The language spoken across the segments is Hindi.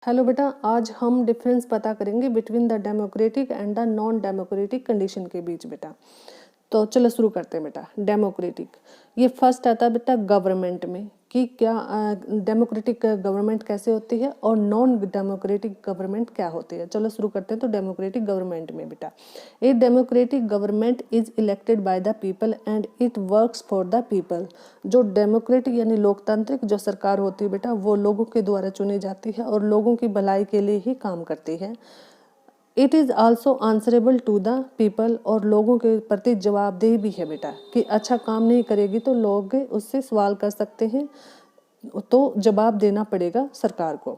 हेलो बेटा, आज हम डिफरेंस पता करेंगे between the democratic and the non democratic condition के बीच बेटा। तो चलो शुरू करते हैं बेटा। डेमोक्रेटिक ये फर्स्ट आता है बेटा गवर्नमेंट में कि क्या डेमोक्रेटिक गवर्नमेंट कैसे होती है और नॉन डेमोक्रेटिक गवर्नमेंट क्या होती है। चलो शुरू करते हैं। तो डेमोक्रेटिक गवर्नमेंट में बेटा, a democratic government is elected by the people and it works for the people. जो डेमोक्रेटिक यानी लोकतांत्रिक जो सरकार होती है बेटा, वो लोगों के द्वारा चुनी जाती है और लोगों की भलाई के लिए ही काम करती है। It is also answerable to the people, और लोगों के प्रति जवाबदेह भी है बेटा कि अच्छा काम नहीं करेगी तो लोग उससे सवाल कर सकते हैं, तो जवाब देना पड़ेगा सरकार को।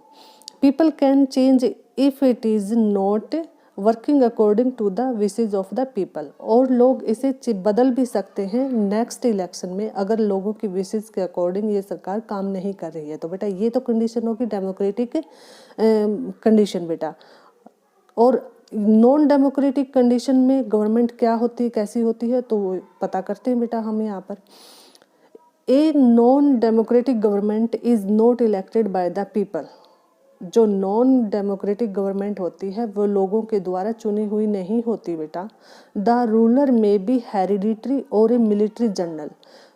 People can change if it is not working according to the wishes of the people, और लोग इसे बदल भी सकते हैं नेक्स्ट इलेक्शन में अगर लोगों की विशेज के अकॉर्डिंग ये सरकार काम नहीं कर रही है। तो बेटा ये तो कंडीशन होगी डेमोक्रेटिक कंडीशन बेटा। और नॉन डेमोक्रेटिक कंडीशन में गवर्नमेंट क्या होती है, कैसी होती है, तो वो पता करते हैं बेटा हम यहाँ पर। A non democratic government is not elected by the people. जो नॉन डेमोक्रेटिक गवर्नमेंट होती है वो लोगों के द्वारा चुनी हुई नहीं होती बेटा। द रूलर में बी हेरिडिटरी और ए मिलिट्री जनरल।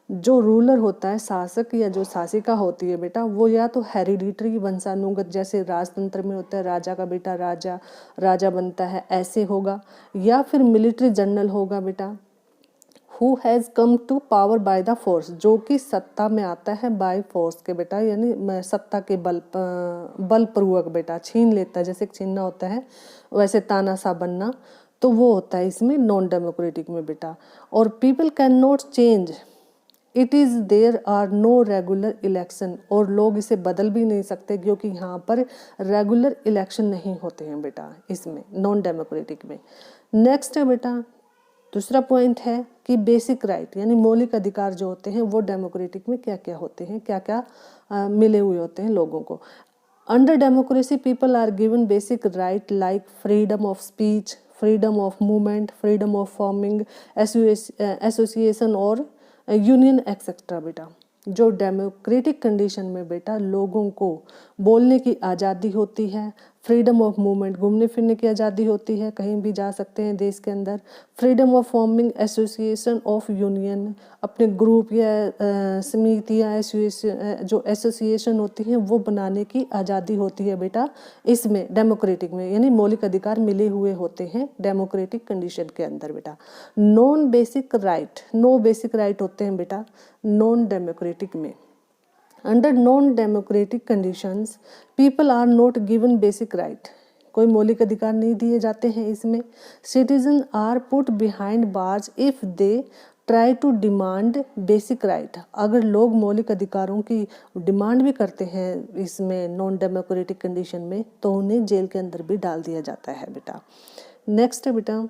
जो रूलर होता है, शासक या जो शासिका होती है बेटा, वो या तो हेरिडिटरी वंशानुगत, जैसे राजतंत्र में होता है राजा का बेटा राजा राजा बनता है, ऐसे होगा, या फिर मिलिट्री जनरल होगा बेटा। Who has come to power by the force, जो कि सत्ता में आता है बाय फोर्स के बेटा, यानी सत्ता के बलपूर्वक बेटा छीन लेता है। जैसे छीनना होता है वैसे तानाशाह बनना, तो वो होता है इसमें नॉन डेमोक्रेटिक में बेटा। और people can not change it is there are no regular election, और लोग इसे बदल भी नहीं सकते क्योंकि यहाँ पर रेगुलर इलेक्शन नहीं होते हैं बेटा इसमें नॉन डेमोक्रेटिक में। नेक्स्ट है बेटा, दूसरा पॉइंट है कि बेसिक राइट यानी मौलिक अधिकार जो होते हैं वो डेमोक्रेटिक में क्या क्या होते हैं, क्या क्या मिले हुए होते हैं लोगों को। Under democracy people are given basic right like freedom of speech, freedom of movement, freedom of forming association और यूनियन एक्सेट्रा बेटा। जो डेमोक्रेटिक कंडीशन में बेटा लोगों को बोलने की आज़ादी होती है, फ्रीडम ऑफ मूवमेंट घूमने फिरने की आज़ादी होती है, कहीं भी जा सकते हैं देश के अंदर, freedom of forming association of union, अपने ग्रुप या समितियाँ जो एसोसिएशन होती हैं वो बनाने की आज़ादी होती है बेटा इसमें डेमोक्रेटिक में, यानी मौलिक अधिकार मिले हुए होते हैं डेमोक्रेटिक कंडीशन के अंदर बेटा। नो बेसिक राइट होते हैं बेटा नॉन डेमोक्रेटिक में। Under non democratic conditions people are not given basic right, कोई मौलिक अधिकार नहीं दिए जाते हैं इसमें। Citizen are put behind bars if they try to demand basic right, अगर लोग मौलिक अधिकारों की डिमांड भी करते हैं इसमें नॉन डेमोक्रेटिक कंडीशन में तो उन्हें जेल के अंदर भी डाल दिया जाता है बेटा। नेक्स्ट है बेटा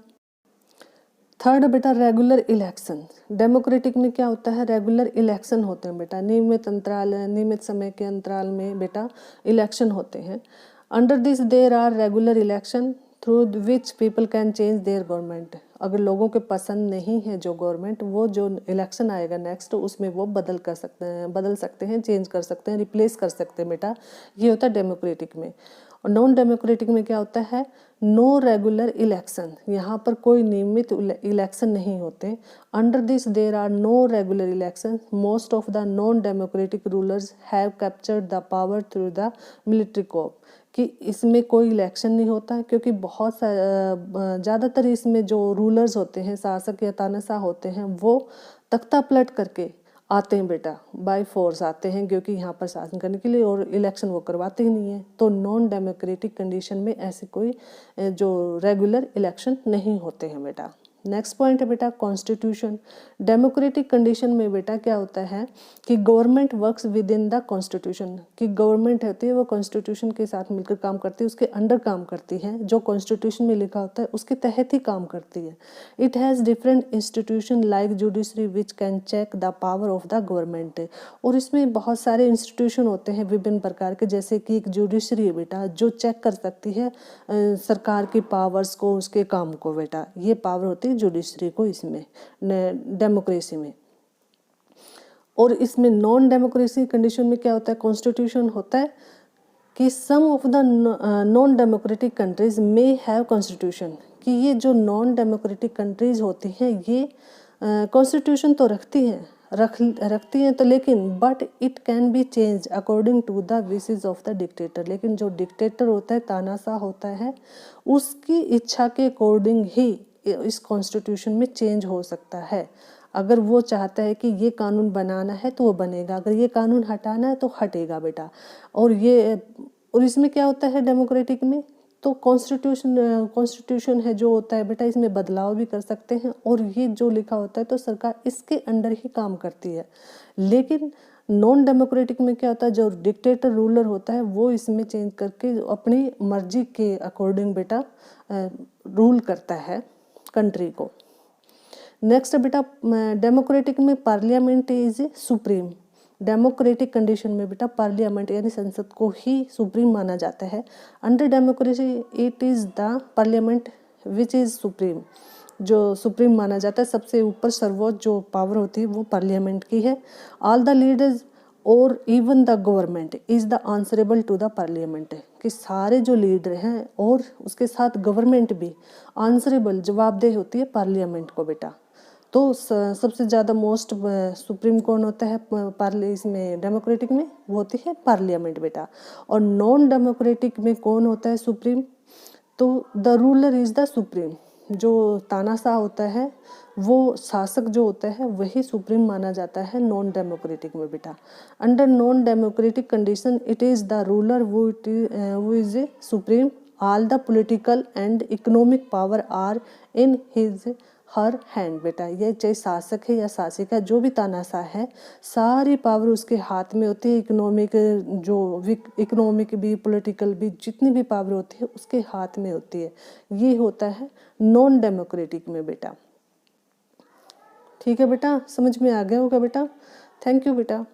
थर्ड बेटा रेगुलर इलेक्शन। डेमोक्रेटिक में क्या होता है, रेगुलर इलेक्शन होते हैं बेटा, नियमित समय के अंतराल में बेटा इलेक्शन होते हैं। Under this there are regular election through which people can change their government, अगर लोगों के पसंद नहीं है जो गवर्नमेंट, वो जो इलेक्शन आएगा नेक्स्ट उसमें वो बदल सकते हैं, चेंज कर सकते हैं, रिप्लेस कर सकते हैं बेटा। ये होता है डेमोक्रेटिक में। और नॉन डेमोक्रेटिक में क्या होता है, नो रेगुलर इलेक्शन, यहाँ पर कोई नियमित इलेक्शन नहीं होते। Under this there are no regular election, most of the non democratic rulers have captured the power through the military coup, कि इसमें कोई इलेक्शन नहीं होता क्योंकि बहुत ज़्यादातर इसमें जो रूलर्स होते हैं, शासक या तानाशाह होते हैं, वो तख्ता पलट करके आते हैं बेटा, बाय फोर्स आते हैं क्योंकि यहाँ पर शासन करने के लिए, और इलेक्शन वो करवाते ही नहीं है। तो नॉन डेमोक्रेटिक कंडीशन में ऐसे कोई जो रेगुलर इलेक्शन नहीं होते हैं बेटा। नेक्स्ट पॉइंट है बेटा कॉन्स्टिट्यूशन। डेमोक्रेटिक कंडीशन में बेटा क्या होता है कि government works with in the constitution, कि गवर्नमेंट होती है वो कॉन्स्टिट्यूशन के साथ मिलकर काम करती है, उसके अंडर काम करती है, जो कॉन्स्टिट्यूशन में लिखा होता है उसके तहत ही काम करती है। It has different institution like judiciary which can check the power of the government, और इसमें बहुत सारे इंस्टीट्यूशन होते हैं विभिन्न प्रकार के, जैसे कि एक जुडिशरी है बेटा जो चेक कर सकती है सरकार की पावर्स को, उसके काम को बेटा, ये पावर होती है जुडिशरी को इसमें डेमोक्रेसी में। और इसमें नॉन डेमोक्रेसी कंडीशन में क्या होता है, कॉन्स्टिट्यूशन होता है कि some of the non democratic countries may have constitution, कि ये जो नॉन डेमोक्रेटिक कंट्रीज होती हैं ये कॉन्स्टिट्यूशन तो रखती हैं तो, लेकिन but it can be change according to the wishes of the dictator, लेकिन जो डिक्टेटर होता है, तानाशाह होता है, उसकी इच्छा के अकॉर्डिंग ही इस कॉन्स्टिट्यूशन में चेंज हो सकता है। अगर वो चाहता है कि ये कानून बनाना है तो वो बनेगा, अगर ये कानून हटाना है तो हटेगा बेटा। और इसमें क्या होता है डेमोक्रेटिक में, तो कॉन्स्टिट्यूशन है जो होता है बेटा, इसमें बदलाव भी कर सकते हैं, और ये जो लिखा होता है तो सरकार इसके अंडर ही काम करती है। लेकिन नॉन डेमोक्रेटिक में क्या होता है, जो डिक्टेटर रूलर होता है वो इसमें चेंज करके अपनी मर्जी के अकॉर्डिंग बेटा रूल करता है कंट्री को। नेक्स्ट बेटा डेमोक्रेटिक में parliament is supreme. Democratic condition में बेटा पार्लियामेंट यानी संसद को ही सुप्रीम माना जाता है। Under democracy it is the parliament which is supreme, जो सुप्रीम माना जाता है, सबसे ऊपर सर्वोच्च जो पावर होती है वो पार्लियामेंट की है। ऑल द लीडर्स और even the government is the answerable to the parliament, कि सारे जो लीडर हैं और उसके साथ गवर्नमेंट भी आंसरेबल जवाबदेह होती है पार्लियामेंट को बेटा। तो सबसे ज़्यादा मोस्ट सुप्रीम कौन होता है इसमें डेमोक्रेटिक में, वो होती है पार्लियामेंट बेटा। और नॉन डेमोक्रेटिक में कौन होता है सुप्रीम, तो the ruler is the supreme, जो तानाशाह होता है, वो शासक जो होता है वही सुप्रीम माना जाता है नॉन डेमोक्रेटिक में बेटा। Under non democratic condition it is the ruler वो is a supreme, all the political and economic power are in his her hand बेटा। ये चाहे शासक है या शासिका, जो भी तानाशाह है, सारी पावर उसके हाथ में होती है। इकोनॉमिक भी पॉलिटिकल भी जितनी भी पावर होती है उसके हाथ में होती है। ये होता है नॉन डेमोक्रेटिक में बेटा। ठीक है बेटा, समझ में आ गया होगा बेटा। थैंक यू बेटा।